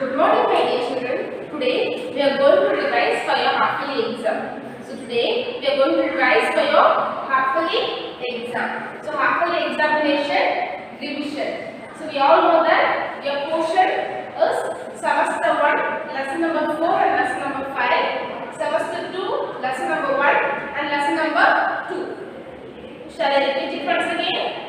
Good morning, my dear children. Today we are going to revise for your half-yearly exam. So today we are going to revise for your half-yearly exam. So half-yearly examination revision. So we all know that your portion is semester 1, lesson number 4 and lesson number 5. Semester 2, lesson number 1 and lesson number 2. Shall I repeat it once again?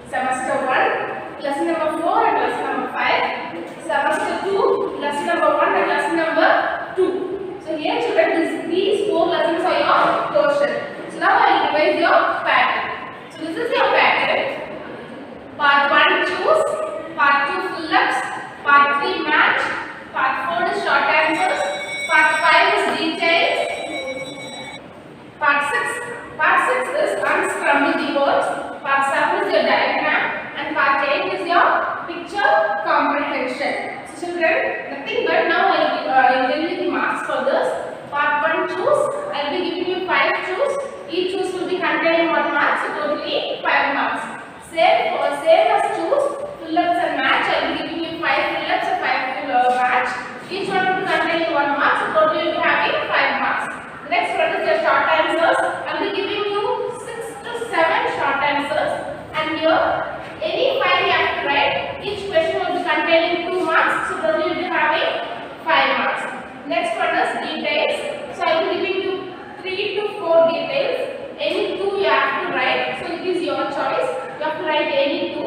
Semester 1, lesson number 4 and lesson number 5. Semester 2, lesson number 1 and lesson number 2. So here children, these 4 lessons are your portion. So now I will revise your pattern. So this is your pattern. Part 1 choose, Part 2 fill-ups, Part 3 match, Part 4 is short answers, Part 5 is details, Part 6 is unscramble the words, Part 7 is your diagram, and Part 8 is your picture comprehension. So children, nothing but now I will tell you the marks for this. Part 1 choose, I will be giving you 5 choose. Each choose will be containing 1 mark, so totally 5 marks. Same as choose, fill-ups and match. I will be giving you 5 fill-ups and 5 match. Each one will be containing 1 mark, so totally you will be having 5 marks. The next one is your short answers. I will be giving you 6 to 7 short answers, and here any 5 you have to write. Each question will be containing 2 marks, so totally you will be having 5 marks. Next one is details. So I will be giving you 3 to 4 details. Any 2 you have to write. So it is your choice. You have to write any 2.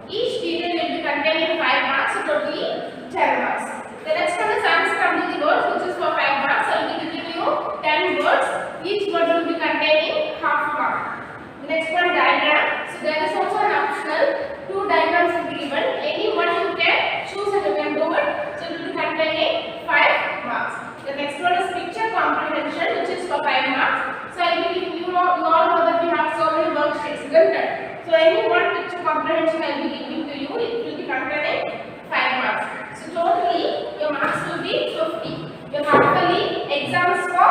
Each detail will be containing 5 marks, so totally 10 marks. The next one is unscramble the words, which is for 5 marks. I will be giving you 10 words. Each word will be containing half mark. The next one diagram. So there is also an optional 2 diagrams will be given. Any one you can choose and you can do it. So it will be containing 5 marks. The next one is picture comprehension, which is for 5 marks. So I will be giving you all know that we have so many worksheets, isn't it? So any one picture comprehension I will be giving to you. It will be containing 5 marks. So totally your marks will be 50. Your half-yearly exam is for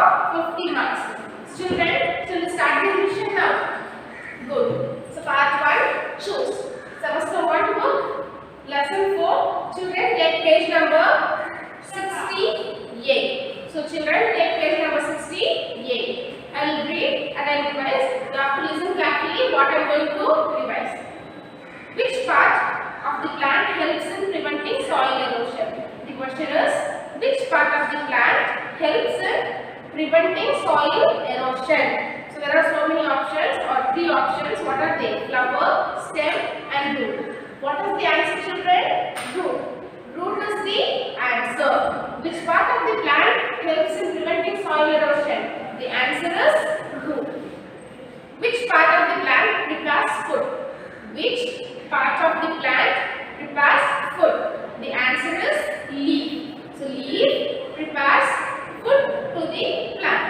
50 marks. Children, shall we start the revision now? Good. So part 1 choose. Semester 1 book, lesson 4. Children, take page number 68. So children, take page number 68. I will read and I will revise. You have to listen carefully what I am going to revise. Which part of the plant helps in preventing soil erosion? The question is, which part of the plant helps in preventing soil erosion? So there are so many options or 3 options. What are they? Flower, stem and root. What is the answer, children? Root. Root is the answer. Which part of the plant helps in preventing soil erosion? The answer is root. Which part of the plant prepares food? Which part of the plant prepares food? The answer is leaf. So leaf prepares food to the plant.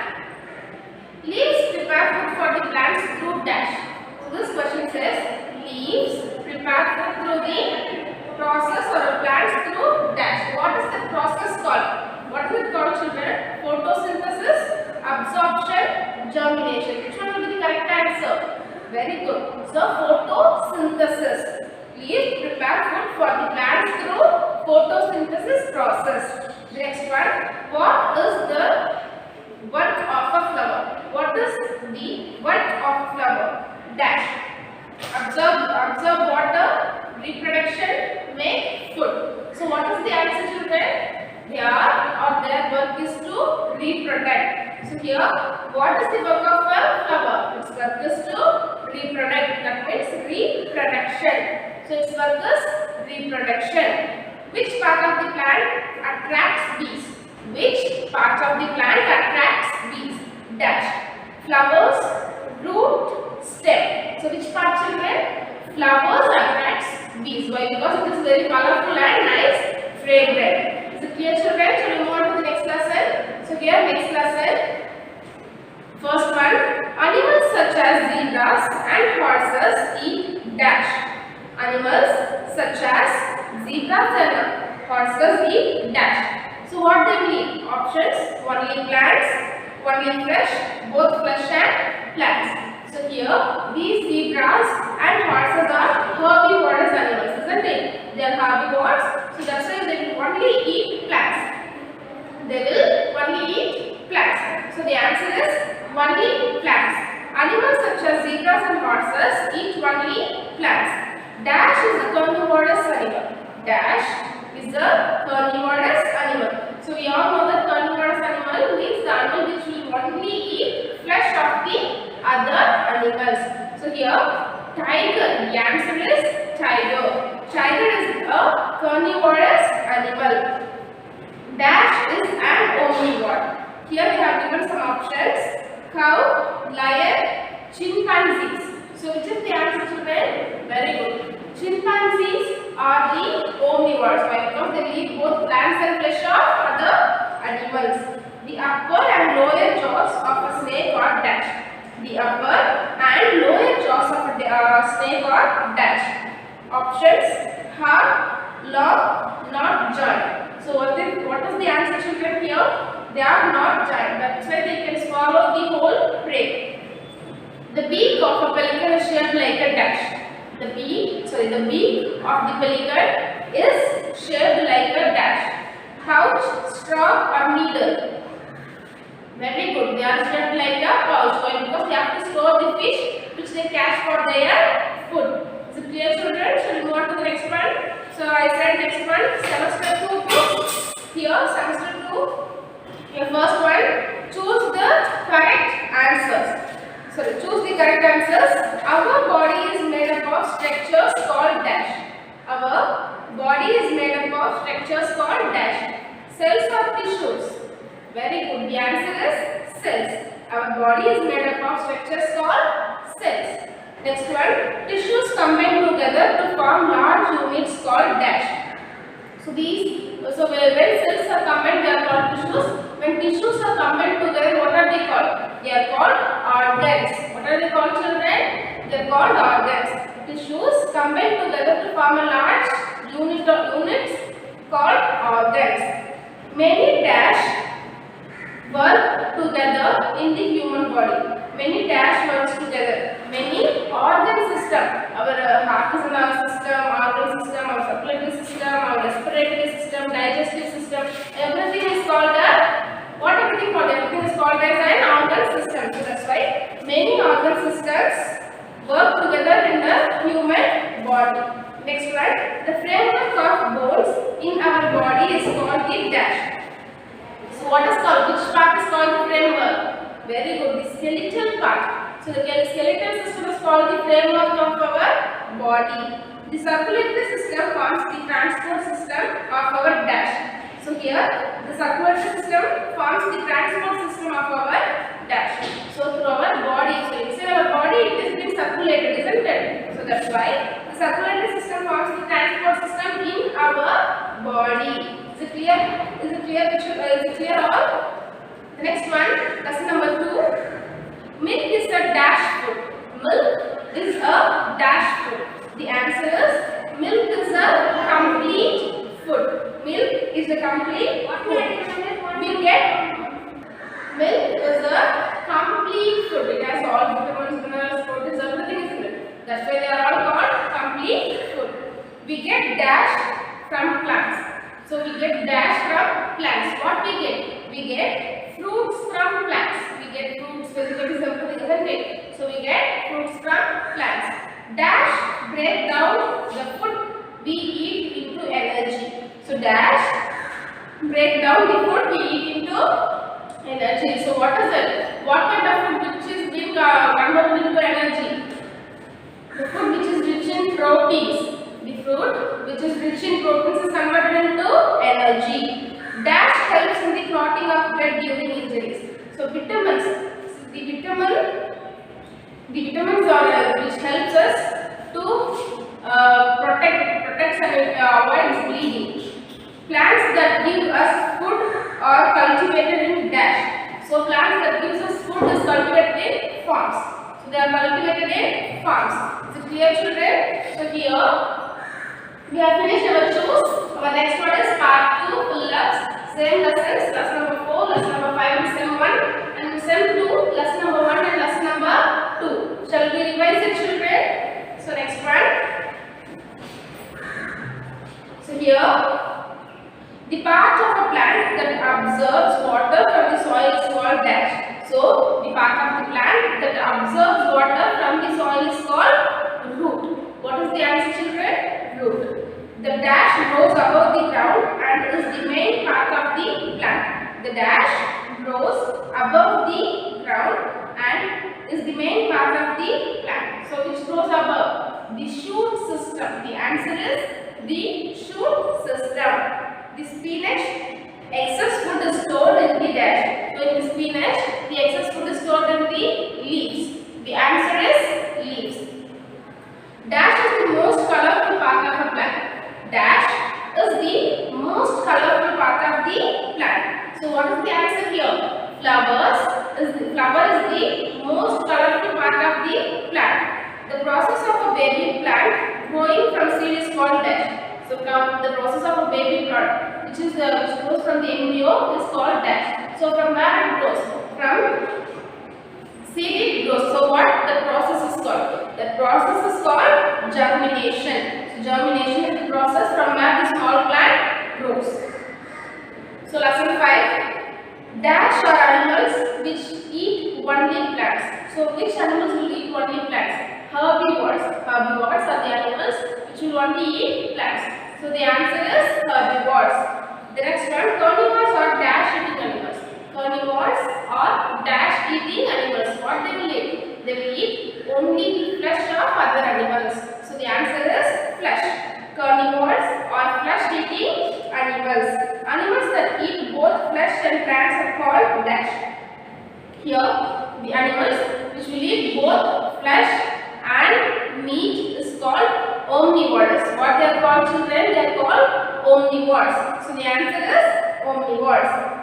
Leaves prepare food for the plants through dash. So this question says leaves prepare food through the process or plants through dash. What is the process called? What is it called, children? Photosynthesis, absorption, germination. Which one will be the correct answer? Very good. So photosynthesis. Leaves prepare food for the plants through photosynthesis process. The next one. What is the work of a flower? What is the work of a flower? Dash. Absorb water, reproduction, make food. So what is the answer, children? Their work is to reproduct. So here, what is the work of a flower? Its work is to reproduct. That means reproduction. So its work is reproduction. Which part of the plant attracts bees? Which part of the plant attracts bees? Dash. Flowers, root, stem. So which part, children? Flowers attracts bees. Why? Because it is very colorful and nice, fragrant. Is it clear, children? Shall we move on to the next lesson? So here, next lesson. First one. Animals such as zebras and horses eat dash. Animals such as zebras and horses eat dash. So what they will eat? Options: only plants, only flesh, both flesh and plants. So here these zebras and horses are herbivorous animals, isn't it? They are herbivores, so that's why they will only eat plants. They will only eat plants. So the answer is only plants. Animals such as zebras and horses eat only plants. Dash is a carnivorous animal. Dash is a carnivorous animal. So we all know that carnivorous animal means the animal which will only eat flesh of the other animals. So here tiger, the answer is tiger. Tiger is a carnivorous animal. Dash is an omnivore. Here we have given some options: cow, lion, chimpanzees. So which is the answer, children? Very good. Chimpanzees are the omnivores. Why? Because they eat both plants and flesh of other animals. The upper and lower jaws of a snake are dash. The upper and lower jaws of a snake are dash. Options: hard, long, not joined. So what is the answer, children? Here they are not joined. That's why they can swallow the whole prey. The beak of a pelican is shaped like a dash. The beak of the pelican is shaped like a dash. Pouch, straw, or needle. Very good. They are shaped like a pouch. Why? Because they have to store the fish which they catch for their food. Is it clear, children? Shall we move on to the next one? So I said next one, semester 2 books. Here, semester 2. Your first one, choose the correct answers. So choose the correct answers. Our body is made up of structures called dash. Our body is made up of structures called dash. Cells or tissues. Very good. The answer is cells. Our body is made up of structures called cells. Next one, tissues combine together to form large units called dash. So when cells are combined, they are called tissues. When tissues are combined together, what are they called? They are called organs. What are they called, children? They are called organs. Tissues combine together to form a large units called organs. Many dash work together in the human body. Many dash works together. Many organ system. Our heart is in our system, organ system, our circulatory system, our respiratory system, digestive system. Everything is called what everything called? Everything is called as an organ system. So that's why many organ systems work together in the human body. Next one, the framework of bones in our body is called the dash. So what is called? Which part is called the framework? Very good. The skeletal part. So the skeletal system is called the framework of our body. The circulatory system forms the transport system of our dash. So here the circulatory system forms the transport system of our dash. So through our body. So inside our body it is being circulated, isn't it? So that's why the circulatory system forms the transport system in our body. Is it clear? Is it clear? Is it clear all? The next one, lesson number 2. Milk is a dash food. Milk is a dash food. The answer is milk is a complete food. Milk is a complete food. We get milk is a complete food. It has all vitamins, minerals, proteins, everything is in it. That's why they are all called complete food. We get dash from plants. So we get dash from plants. What we get? We get fruits from plants. We get fruits, vegetables, everything, isn't it? So we get fruits from plants. Dash break down the food we eat into energy. So dash break down the food we eat into energy. So what is it? What kind of food which is being converted into energy? The food which is rich in proteins. The food which is rich in proteins is converted into energy. Dash helps in the clotting of blood during injuries. So vitamins. The vitamins are which helps us to protect and avoid bleeding. Plants that give us food are cultivated in dash. So plants that gives us food is cultivated in farms. So they are cultivated in farms. Is it clear, children? So here we have finished our choose. Our next one is part 2 pull-ups. Same lessons, lesson number 4, lesson number 5 and sem 1, and sem 2, lesson number 1 and lesson number 2. called dash. So the part of the plant that absorbs water from the soil is called root. What is the answer, children? Root. The dash grows above the ground and is the main part of the plant. The dash grows above the ground and is the main part of the plant. So which grows above? The shoot system. The answer is the shoot system. The spinach excess food is stored in the dash. So in the spinach, the excess food is stored in the leaves. The answer is leaves. Dash is the most colorful part of a plant. Dash is the most colorful part of the plant. So what is the answer here? Flower is the most colorful part of the plant. The process of a baby plant growing from seed is called dash. So the process of a baby plant which grows from the embryo is called dash. So from where it grows? From seed it grows. So what the process is called? The process is called germination. So germination is the process from where the small plant grows. So lesson 5. Dash are animals which eat only plants. So which animals will eat only plants? Herbivores. Herbivores are the animals which will only eat plants. So the answer is herbivores. The next one, carnivores are dash eating animals. Carnivores are dash eating animals. What they will eat? They will eat only the flesh of other animals. So the answer is flesh. Carnivores are flesh eating animals. Animals that eat both flesh and plants are called dash. Here the animals which will eat both flesh and meat is called omnivores. What they are called, children? They are called omnivores. So the answer is omnivores.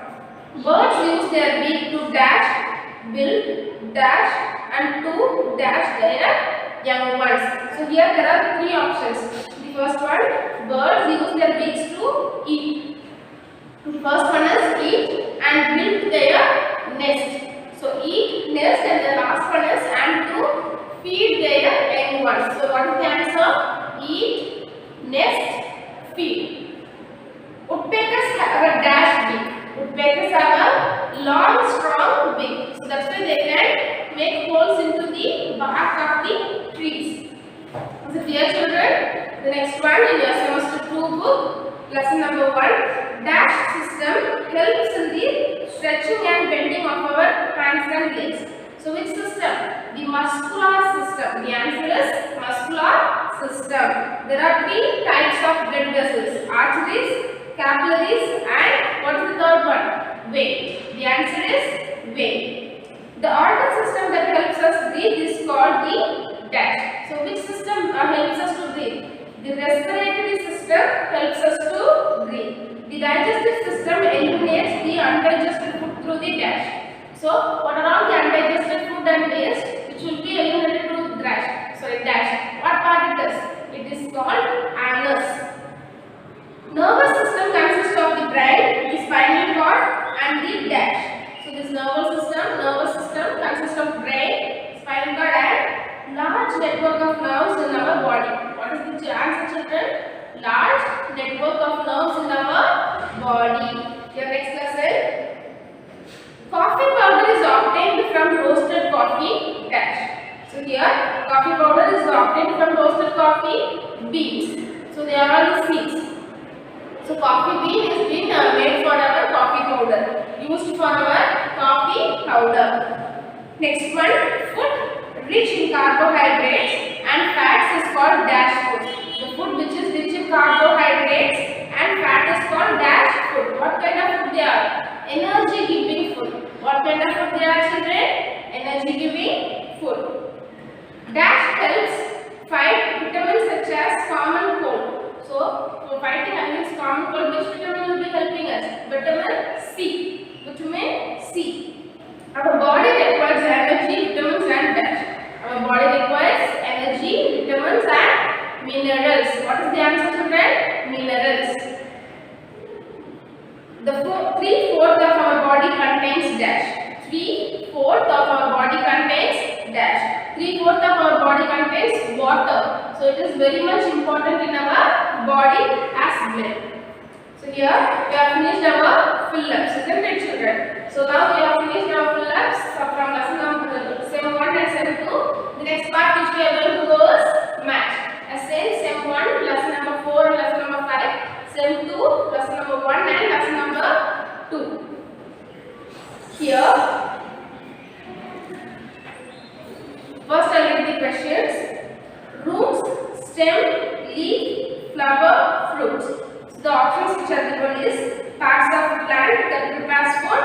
Birds use their beak to dash, build, dash and to dash their young ones. So here there are 3 options. The first one, birds use their beaks to eat. The first one is eat and build their nest. So eat, nest, and the last one is and to feed their young ones. So what is the answer? Eat, nest, feed. Woodpeckers have a dash beak. Woodpeckers have a long, strong beak. So that's why they can make holes into the bark of the trees. Is it clear, children? The next one in your semester 2 book, lesson number 1. Dash system helps in the stretching and bending of our hands and legs. So which system? The muscular system. The answer is muscular system. There are 3 types of blood vessels: arteries, capillaries, and what is the third one? Vein. The answer is vein. The organ system that helps us breathe is called the dash. So which system helps us to breathe? The respiratory system helps us to breathe. The digestive system eliminates the undigested food through the dash. So what are all the undigested food and waste which will be eliminated through dash? What part it is? It is called anus. Nervous system consists of the brain, the spinal cord and the dash. So this nervous system consists of brain, spinal cord and large network of nerves in our body. What is the answer, children? Large network of nerves in our body. Your next lesson. Coffee powder is obtained from roasted coffee dash. So here coffee powder is obtained from roasted coffee beans. So they are all the seeds. So coffee bean is been made for our coffee powder, used for our coffee powder. Next one, food rich in carbohydrates and fats is called dash food. The food which is rich in carbohydrates and fat is called dash food. What kind of food they are? Energy giving food. What kind of food they are, children? Energy giving food. Dash helps fight vitamins such as common cold. So for fighting against common cold, which vitamin will be helping us? Vitamin C. Vitamin C. Our body requires energy, vitamins and dash. Our body requires energy, vitamins and minerals. What is the answer, children? Minerals. The 3/4 of our body contains dash. 3/4 of our body contains dash. 3/4 of our body contains water. So it is very much important in our body as blood. So So here we have finished our fill-ups, isn't it, children? So now we have finished our fill-ups from lesson number sem 1 and sem 2. The next part which we are going to go is match. As in sem 1, lesson number 4 and lesson number 5. Sem 2, lesson number 1 and lesson number 2. Here, first I will read the questions. Roots, stem, leaf, flower, fruits. So the options which are given is parts of the plant that prepares food,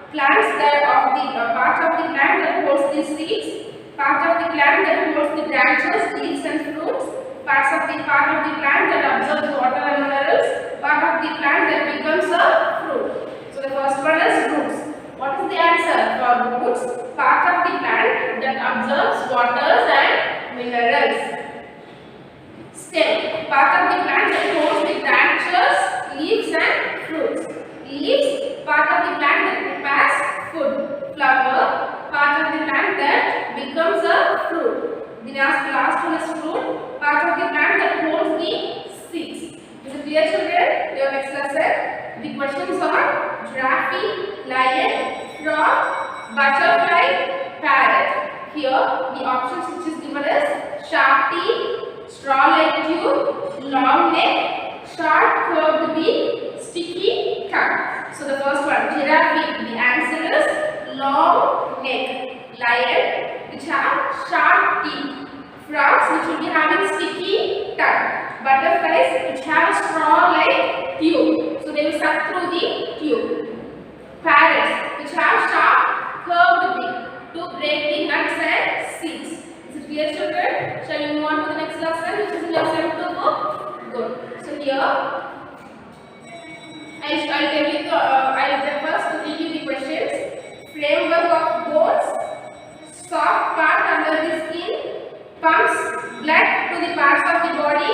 plants that of the part of the plant that holds the seeds, part of the plant that holds the branches, leaves and fruits, part of the plant that absorbs water and minerals, part of the plant that becomes a fruit. So the first one is roots. What is the answer for roots? Part of the plant that absorbs waters and minerals. Stem, part of the plant that holds the branches, leaves and fruits. Leaves, part of the plant that prepares food. Flower, part of the plant that becomes a fruit. The last one is fruit, part of the plant that holds the seeds. Is it clear, children? Your next lesson. The questions are giraffe, lion, frog, butterfly, parrot. Here the options which is given is sharp teeth, straw-like tube, long neck, sharp curved beak, sticky tongue. So the first one, giraffe, the answer is long neck. Lion, which have sharp teeth. Frogs, which will be having sticky tongue. Butterflies, which have a straw-like tube. So they will suck through the tube. Parrots, which have sharp curved beak to break the nuts and seeds. Is it clear, children? Shall we move on to the next lesson, which is in your sem 2 book? Good. So here, I'll first give you the questions. Framework of bones. Soft part under the skin pumps blood to the parts of the body.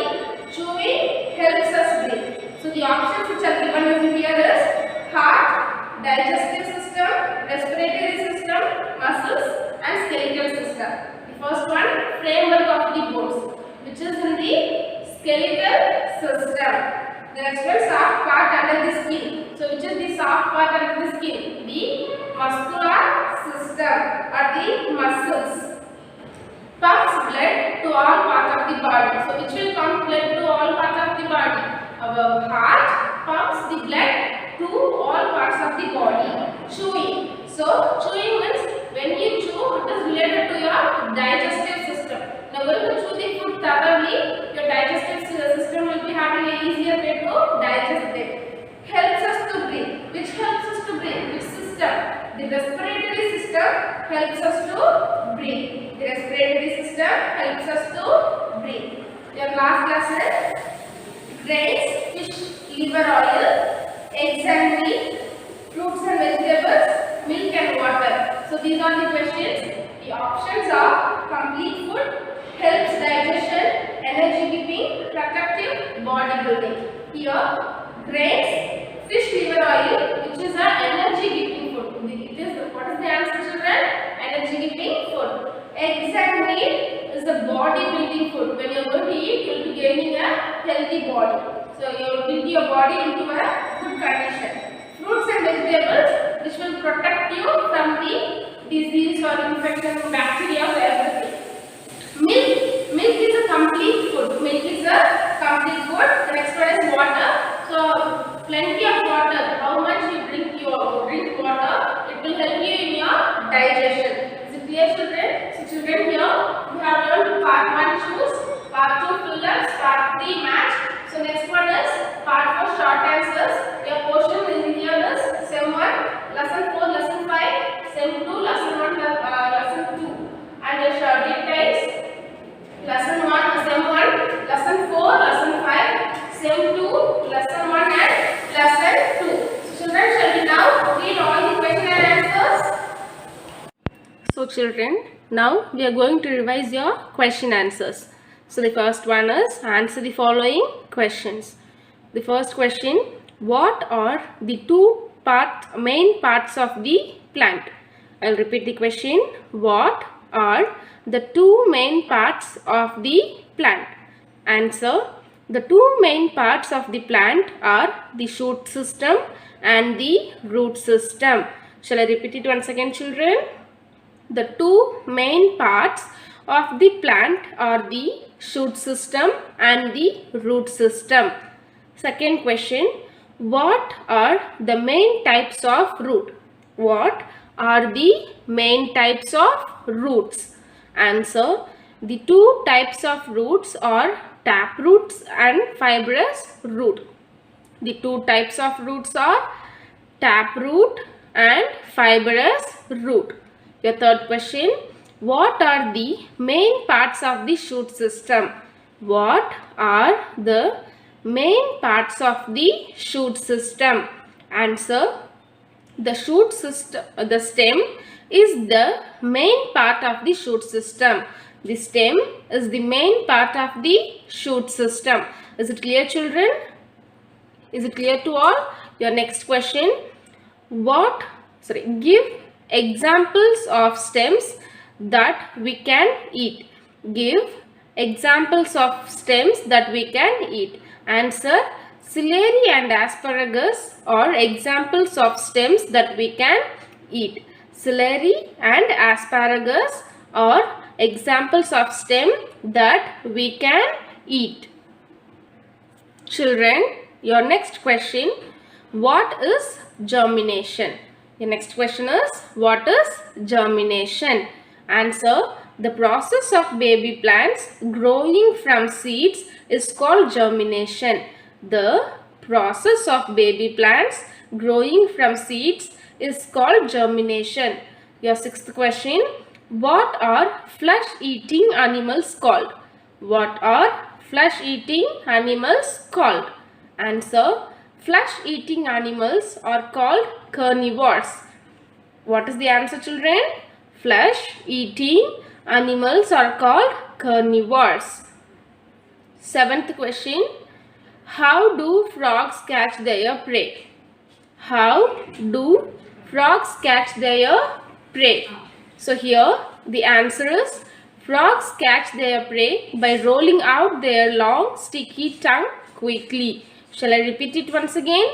Chewing helps us breathe. So the options which are given here is heart, digestive system, respiratory system, muscles and skeletal system. The first one, framework of the bones, which is in the skeletal system. The next one, soft part under the skin. So which is the soft part under the skin? The muscular system or the muscles. Pumps blood to all parts of the body. So which will pump blood to all parts of the body? Our heart pumps the blood to all parts of the body. Chewing. So chewing means when you chew, it is related to your digestive system. Now when you chew the food thoroughly, your digestive system will be having an easier way to digest it. Helps us to breathe. Which helps us to breathe? Which system? The respiratory system helps us to breathe. The respiratory system helps us to breathe. Your last lesson, grains, fish, liver oil, eggs and meat, fruits and vegetables, milk and water. So these are the questions. The options are complete food, helps digestion, energy giving, protective, bodybuilding. Here, grains, fish, liver oil, which is an energy giving food. What is the answer, children? Energy giving food. Eggs and meat is a body building food. When you are going to eat, you will be gaining a healthy body. So you will build your body into a good condition. Fruits and vegetables, which will protect you from the disease or infection, bacteria or everything. Milk is a complete food. Milk is a complete food. The next one is water. So plenty of water. How much you drink water, it will help you in your digestion. Is it clear, children? So children, here we have learned part 1 choose, part 2 fill-ups, part 3 match. So next one is part 4 short answers. Your portion in here is sem 1, lesson 4, lesson 5, sem 2, lesson 1, lesson 2. And your short details, lesson 1, sem 1, lesson 4, lesson 5, sem 2, lesson 1 and lesson 2. So children, shall we now read all the question and answers? So children, now we are going to revise your question answers. So the first one is answer the following questions. The first question, what are the main parts of the plant? I will repeat the question. What are the 2 main parts of the plant? Answer, The two main parts of the plant are the shoot system and the root system. Shall I repeat it once again, children? The two main parts of the plant are the shoot system and the root system. Second question, what are the main types of root? What are the main types of roots? Answer, the two types of roots are tap roots and fibrous root. The two types of roots are tap root and fibrous root. Your third question, what are the main parts of the shoot system? What are the main parts of the shoot system? Answer, the shoot system, the stem is the main part of the shoot system. The stem is the main part of the shoot system. Is it clear, children? Is it clear to all? Your next question, give examples of stems that we can eat. Give examples of stems that we can eat. Answer, celery and asparagus are examples of stems that we can eat. Celery and asparagus are examples of stem that we can eat. Children, your next question, what is germination? Your next question is, what is germination? Answer, the process of baby plants growing from seeds is called germination. The process of baby plants growing from seeds is called germination. Your sixth question, what are flesh-eating animals called? What are flesh-eating animals called? Answer, flesh-eating animals are called carnivores. What is the answer, children? Flesh-eating animals are called carnivores. Seventh question, how do frogs catch their prey? How do frogs catch their prey? So here the answer is, frogs catch their prey by rolling out their long sticky tongue quickly. Shall I repeat it once again?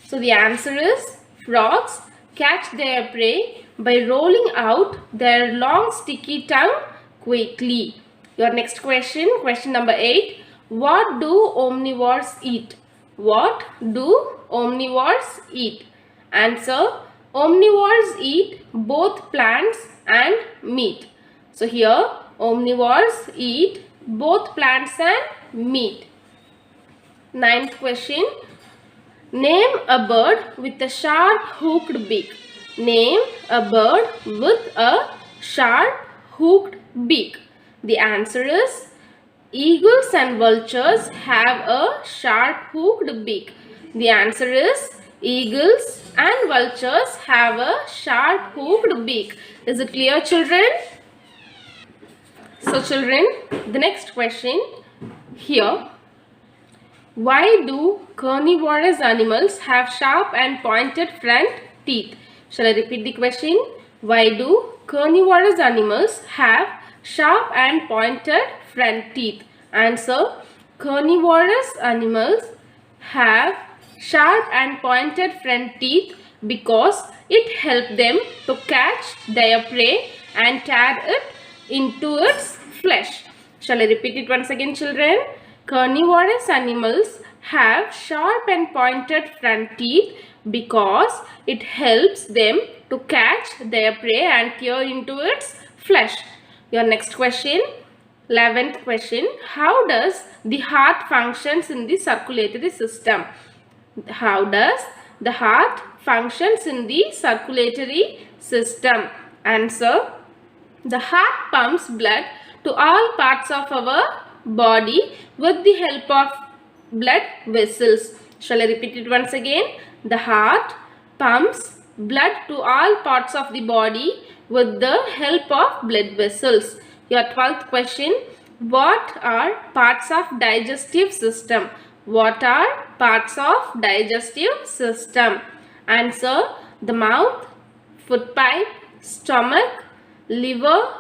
So the answer is, frogs catch their prey by rolling out their long sticky tongue quickly. Your next question, question number 8. What do omnivores eat? What do omnivores eat? Answer, omnivores eat both plants and meat. So here omnivores eat both plants and meat. Ninth question, name a bird with a sharp hooked beak. Name a bird with a sharp hooked beak. The answer is, eagles and vultures have a sharp hooked beak. The answer is, eagles and vultures have a sharp hooked beak. Is it clear, children? So children, the next question here, why do carnivorous animals have sharp and pointed front teeth? Shall I repeat the question? Why do carnivorous animals have sharp and pointed front teeth? Answer, carnivorous animals have sharp and pointed front teeth because it helps them to catch their prey and tear it into its flesh. Shall I repeat it once again, children? Carnivorous animals have sharp and pointed front teeth because it helps them to catch their prey and tear into its flesh. Your next question, 11th question, how does the heart functions in the circulatory system? How does the heart functions in the circulatory system? Answer, the heart pumps blood to all parts of our body with the help of blood vessels. Shall I repeat it once again? The heart pumps blood to all parts of the body with the help of blood vessels. Your 12th question, what are parts of digestive system? What are parts of digestive system? Answer, the mouth, food pipe, stomach, liver,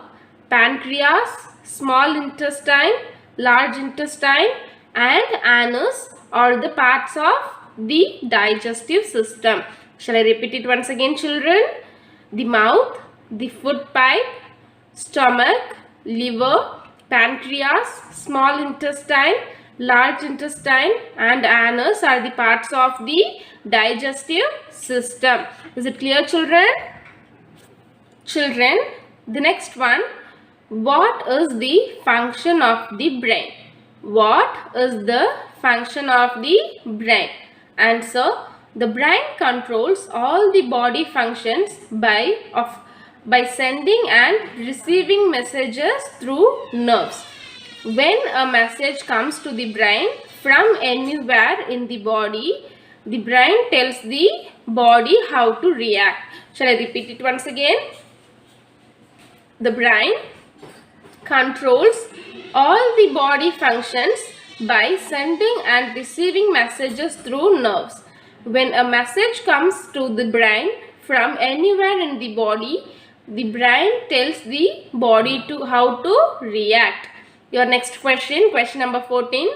pancreas, small intestine, large intestine, and anus are the parts of the digestive system. Shall I repeat it once again, children? The mouth, the food pipe, stomach, liver, pancreas, small intestine, large intestine and anus are the parts of the digestive system. Is it clear, children? Children, the next one, what is the function of the brain? What is the function of the brain? Answer, the brain controls all the body functions by sending and receiving messages through nerves. When a message comes to the brain from anywhere in the brain tells the body how to react. Shall I repeat it once again? The brain controls all the body functions by sending and receiving messages through nerves. When a message comes to the brain from anywhere in the brain tells the body how to react. Your next question, question number 14.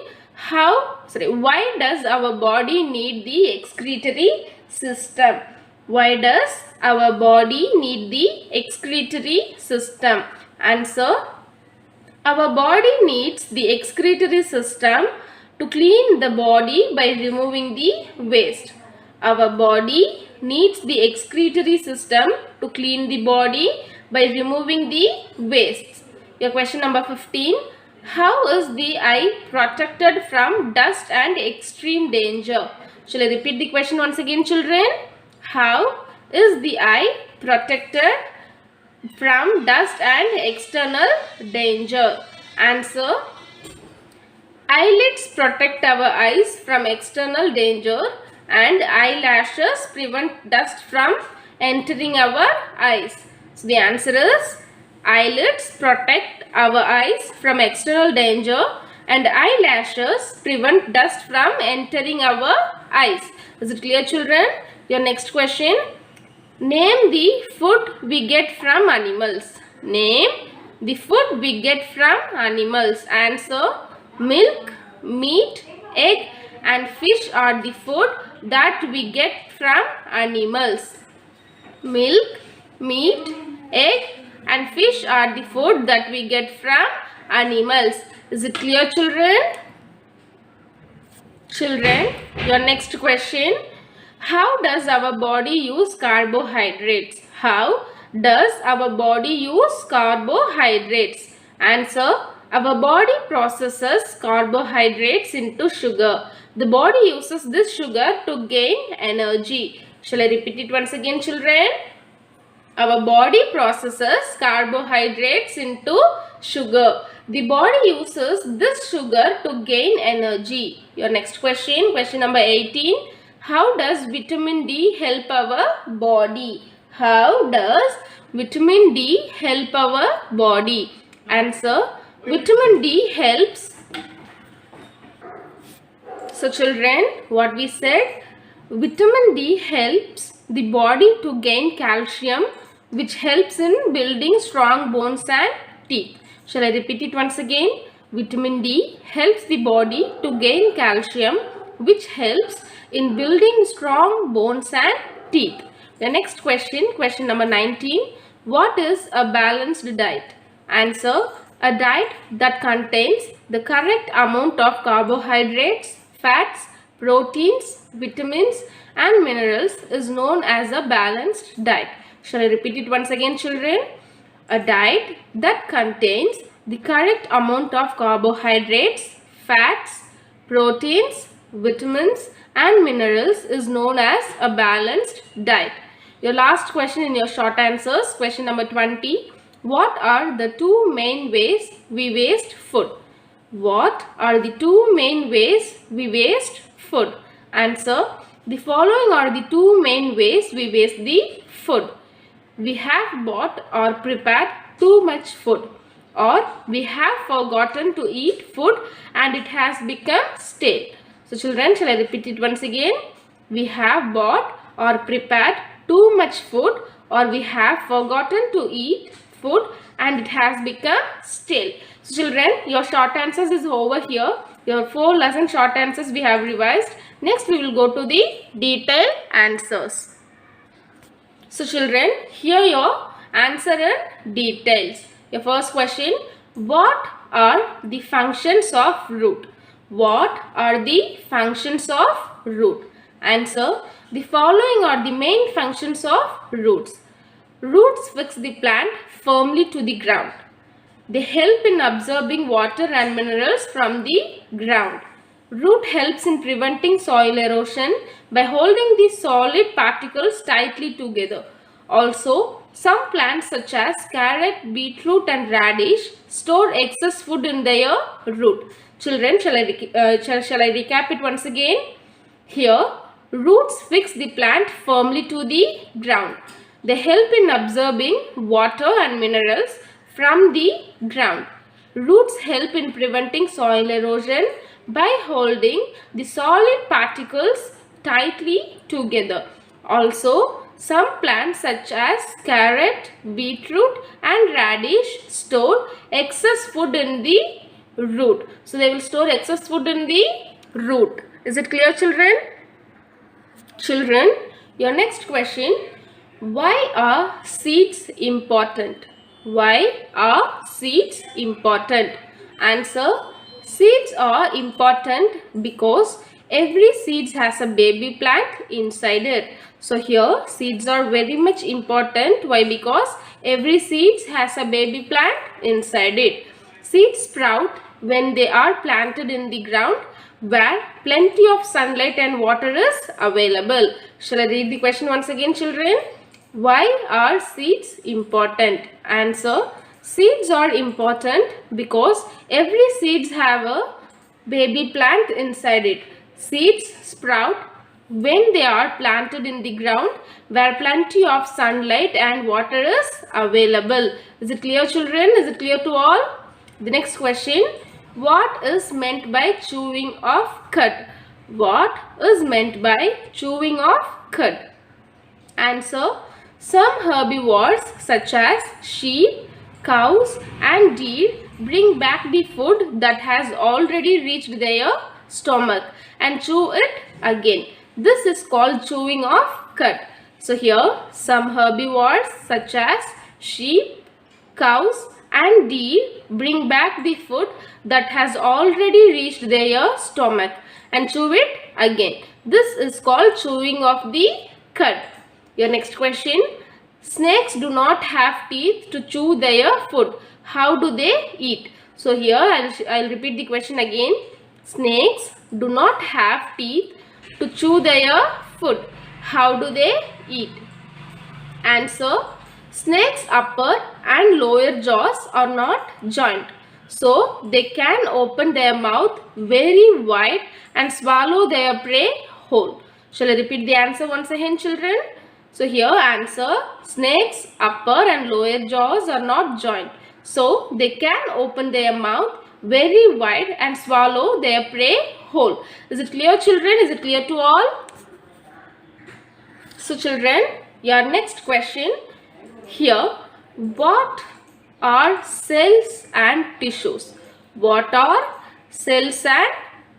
Why does our body need the excretory system? Why does our body need the excretory system? Answer, our body needs the excretory system to clean the body by removing the waste. Our body needs the excretory system to clean the body by removing the waste. Your question number 15. How is the eye protected from dust and extreme danger? Shall I repeat the question once again, children? How is the eye protected from dust and external danger? Answer, eyelids protect our eyes from external danger and eyelashes prevent dust from entering our eyes. So the answer is, eyelids protect our eyes from external danger and eyelashes prevent dust from entering our eyes. Is it clear, children? Your next question. Name the food we get from animals. Name the food we get from animals. Answer, milk, meat, egg and fish are the food that we get from animals. Milk, meat, egg and fish are the food that we get from animals. Is it clear, children? Children, your next question. How does our body use carbohydrates? How does our body use carbohydrates? Answer, our body processes carbohydrates into sugar. The body uses this sugar to gain energy. Shall I repeat it once again, children? Our body processes carbohydrates into sugar. The body uses this sugar to gain energy. Your next question, question number 18. How does vitamin D help our body? How does vitamin D help our body? Answer, vitamin D helps. So children, what we said, vitamin D helps the body to gain calcium, which helps in building strong bones and teeth. Shall I repeat it once again? Vitamin D helps the body to gain calcium, which helps in building strong bones and teeth. The next question, question number 19. What is a balanced diet? Answer, a diet that contains the correct amount of carbohydrates, fats, proteins, vitamins and minerals is known as a balanced diet. Shall I repeat it once again, children? A diet that contains the correct amount of carbohydrates, fats, proteins, vitamins and minerals is known as a balanced diet. Your last question in your short answers, question number 20. What are the two main ways we waste food? What are the two main ways we waste food? Answer, the following are the two main ways we waste the food. We have bought or prepared too much food, or we have forgotten to eat food and it has become stale. So children, shall I repeat it once again? We have bought or prepared too much food, or we have forgotten to eat food and it has become stale. So children, your short answers is over here. Your 4 lesson short answers we have revised. Next we will go to the detailed answers. So children, here your answer in details. Your first question, what are the functions of root? What are the functions of root? Answer, the following are the main functions of roots. Roots fix the plant firmly to the ground. They help in absorbing water and minerals from the ground. Root helps in preventing soil erosion by holding the solid particles tightly together. Also, some plants such as carrot, beetroot and radish store excess food in their root. Children, shall I recap it once again? Here, roots fix the plant firmly to the ground. They help in absorbing water and minerals from the ground. Roots help in preventing soil erosion by holding the solid particles tightly together. Also, some plants such as carrot, beetroot and radish store excess food in the root. So, they will store excess food in the root. Is it clear, children? Children, your next question, why are seeds important? Why are seeds important? Answer, seeds are important because every seed has a baby plant inside it. So here seeds are very much important. Why? Because every seed has a baby plant inside it. Seeds sprout when they are planted in the ground where plenty of sunlight and water is available. Shall I read the question once again, children? Why are seeds important? Answer, seeds are important because every seeds have a baby plant inside it. Seeds sprout when they are planted in the ground where plenty of sunlight and water is available. Is it clear, children? Is it clear to all? The next question, what is meant by chewing of cud? What is meant by chewing of cud? Answer, some herbivores such as sheep, cows and deer bring back the food that has already reached their stomach and chew it again. This is called chewing of cud. So here some herbivores such as sheep, cows and deer bring back the food that has already reached their stomach and chew it again. This is called chewing of the cud. Your next question, snakes do not have teeth to chew their food. How do they eat? So here I'll repeat the question again. Snakes do not have teeth to chew their food. How do they eat? Answer, snakes' upper and lower jaws are not joined. So they can open their mouth very wide and swallow their prey whole. Shall I repeat the answer once again, children? So here answer, snakes' upper and lower jaws are not joined. So they can open their mouth very wide and swallow their prey whole. Is it clear, children? Is it clear to all? So children, your next question here, what are cells and tissues? What are cells and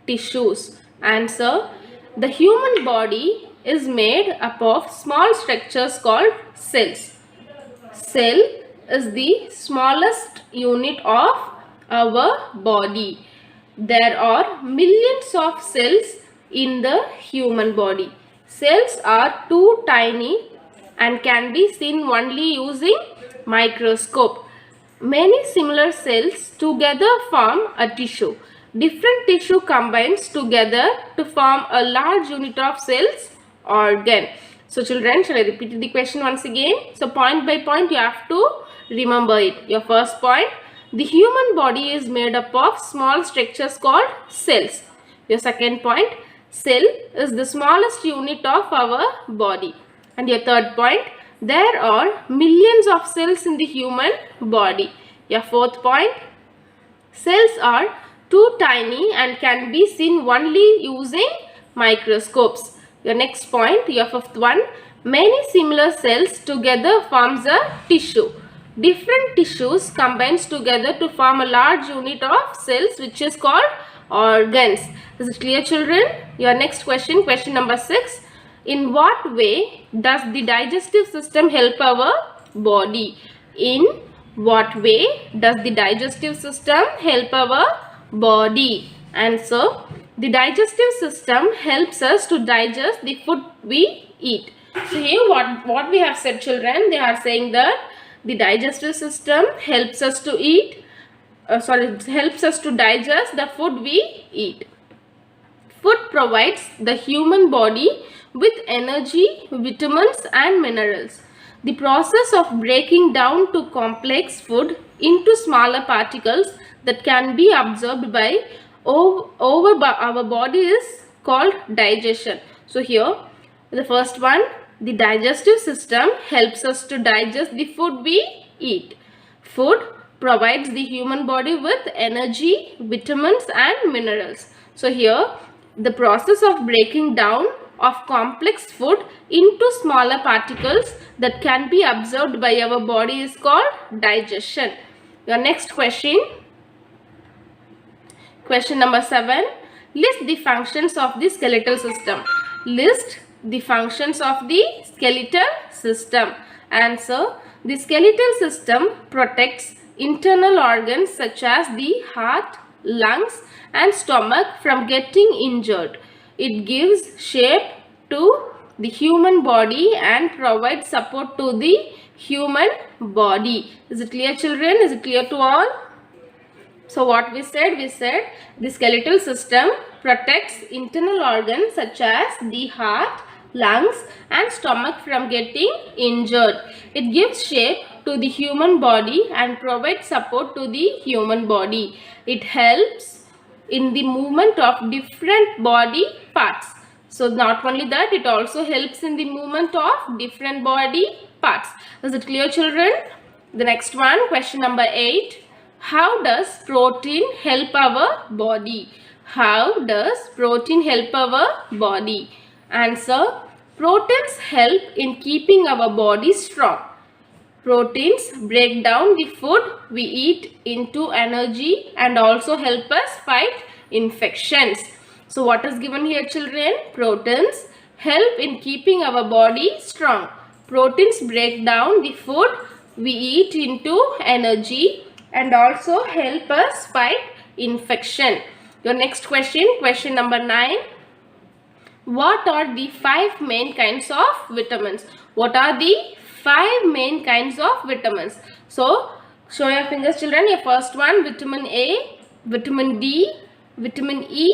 tissues? Answer, the human body is made up of small structures called cells. Cell is the smallest unit of our body. There are millions of cells in the human body. Cells are too tiny and can be seen only using microscope. Many similar cells together form a tissue. Different tissue combines together to form a large unit of cells organ. So children, shall I repeat the question once again? So point by point you have to remember it. Your first point, the human body is made up of small structures called cells. Your second point, cell is the smallest unit of our body. And your third point, there are millions of cells in the human body. Your fourth point, cells are too tiny and can be seen only using microscopes. Your next point, your fifth one, many similar cells together forms a tissue. Different tissues combines together to form a large unit of cells which is called organs. Is it clear, children? Your next question, question number 6. In what way does the digestive system help our body? In what way does the digestive system help our body? Answer: the digestive system helps us to digest the food we eat. So here what we have said, children, they are saying that the digestive system helps us to helps us to digest the food we eat. Food provides the human body with energy, vitamins and minerals. The process of breaking down to complex food into smaller particles that can be absorbed by our body is called digestion. So here the first one, the digestive system helps us to digest the food we eat. Food provides the human body with energy, vitamins and minerals. So here the process of breaking down of complex food into smaller particles that can be absorbed by our body is called digestion. Your next question, question number 7. List the functions of the skeletal system. List the functions of the skeletal system. Answer: the skeletal system protects internal organs such as the heart, lungs and stomach from getting injured. It gives shape to the human body and provides support to the human body. Is it clear, children? Is it clear to all? So what we said the skeletal system protects internal organs such as the heart, lungs and stomach from getting injured. It gives shape to the human body and provides support to the human body. It helps in the movement of different body parts. So not only that, it also helps in the movement of different body parts. Is it clear, children? The next one, question number 8. How does protein help our body? How does protein help our body? Answer: proteins help in keeping our body strong. Proteins break down the food we eat into energy and also help us fight infections. So what is given here, children? Proteins help in keeping our body strong. Proteins break down the food we eat into energy and also help us fight infection. Your next question, question number 9. What are the 5 main kinds of vitamins? What are the 5 main kinds of vitamins? So show your fingers, children. Your first one, vitamin A, vitamin D, vitamin E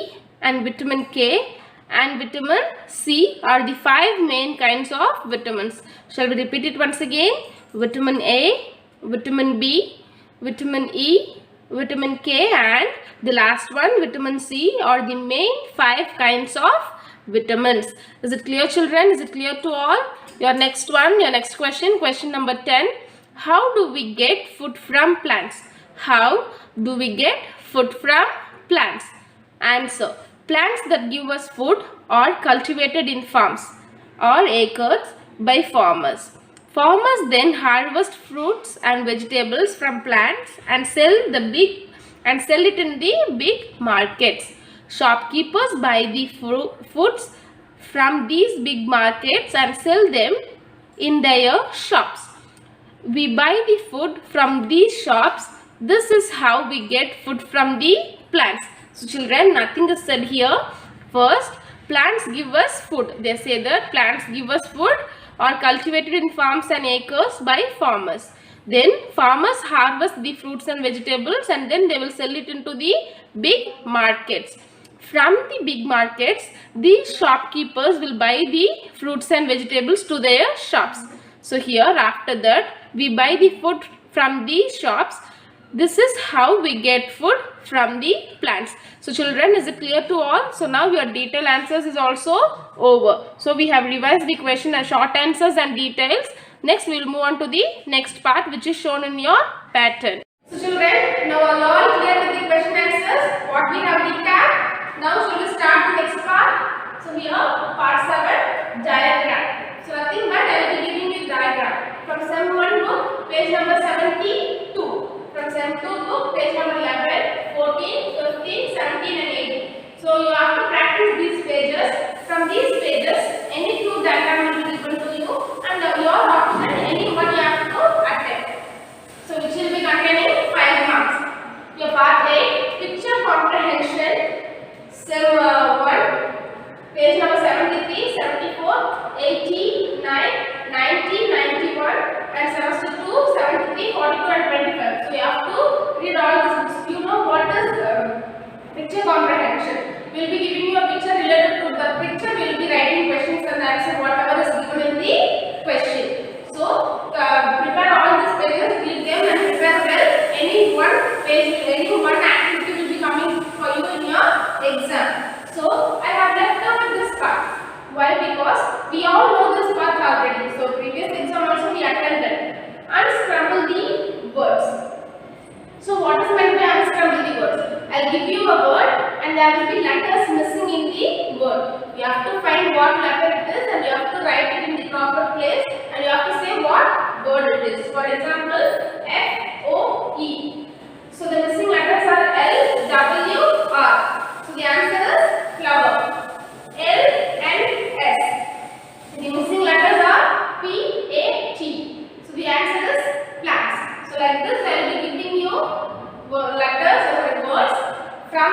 and vitamin K and vitamin C are the 5 main kinds of vitamins. Shall we repeat it once again? Vitamin A, vitamin B, vitamin E, vitamin K and the last one, vitamin C, are the main 5 kinds of vitamins. Is it clear, children? Is it clear to all? Your next one, your next question, question number 10. How do we get food from plants? How do we get food from plants? Answer: plants that give us food are cultivated in farms or acres by farmers. Farmers then harvest fruits and vegetables from plants and sell it in the big markets. Shopkeepers buy the foods from these big markets and sell them in their shops. We buy the food from these shops. This is how we get food from the plants. So children, nothing is said here. First, plants give us food. They say that plants give us food are cultivated in farms and acres by farmers. Then farmers harvest the fruits and vegetables and then they will sell it into the big markets. From the big markets, these shopkeepers will buy the fruits and vegetables to their shops. So here, after that, we buy the food from these shops. This is how we get food from the plants. So children, is it clear to all? So now your detailed answers is also over. So we have revised the question as short answers and details. Next we will move on to the next part, which is shown in your pattern. So children, now all clear with the question answers. What we have recapped. Now shall we start the next part? So here part 7, diagram. So nothing but I will be giving you diagram from SEM 1 book, page number 72. From SEM 2 book, page number 11, 14, 15, 17 and 18. from these pages, any two diagram will be given to you, and your option, any one you have to attempt. So which will be containing 5 marks. Your part A, picture comprehension, Sem 1, page number 73, 74, 89, 90, 91, and semester 2, 73, 42, and 25. So you have to read all these books. You know what is picture comprehension. We will be giving you a picture related to the picture. We will be writing questions and answer whatever is given in the question. So prepare all these pages, read them and prepare well. Any one page, any one activity will be coming for you in your exam. So I have left out this part. Why? Because we all know this part already. So previous exam also we attended. Unscramble the words. So what is meant by unscramble the words? I'll give you a word and there will be letters missing in the word. You have to find what letter it is and you have to write it in the proper place and you have to say what word it is. For example, F-O-E. So the missing letters are L, W, R. So the answer is flower. L and S. The missing letters are P, A, T. So the answer is plants. So like this I will be giving you letters or words from,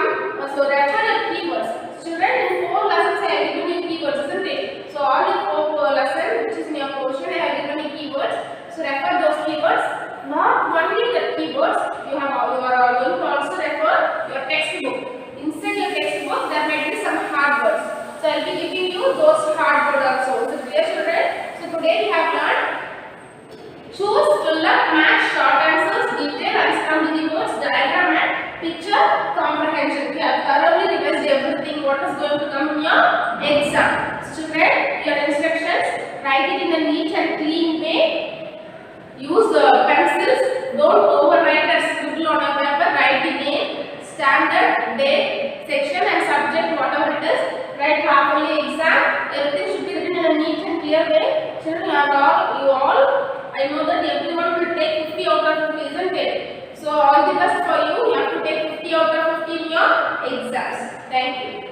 so refer your keywords. Children, in 4 lessons I have given you keywords, isn't it? So all the 4 lessons which is in your portion I have given you keywords. So refer those keywords. Not only the keywords, you are going to also refer your textbook. Inside your textbook there might be some hard words. So I will be giving you those hard words also. Is it clear, children? So today we have learned choose, fill up, match, short answers, detail, unscramble the words, diagram and picture comprehension. We have thoroughly revised everything what is going to come in your exam. Children, your instructions, write it in a neat and clean way. Use pencils. Don't overwrite or scribble on a paper. Write the name, standard, date, section and subject, whatever it is. Write half-yearly exam. Everything should be written in a neat and clear way. Children, you all, I know that everyone will take 50 out of 50, isn't it? So all the best for you. You have to take 50 out of 50 in your exams. Thank you.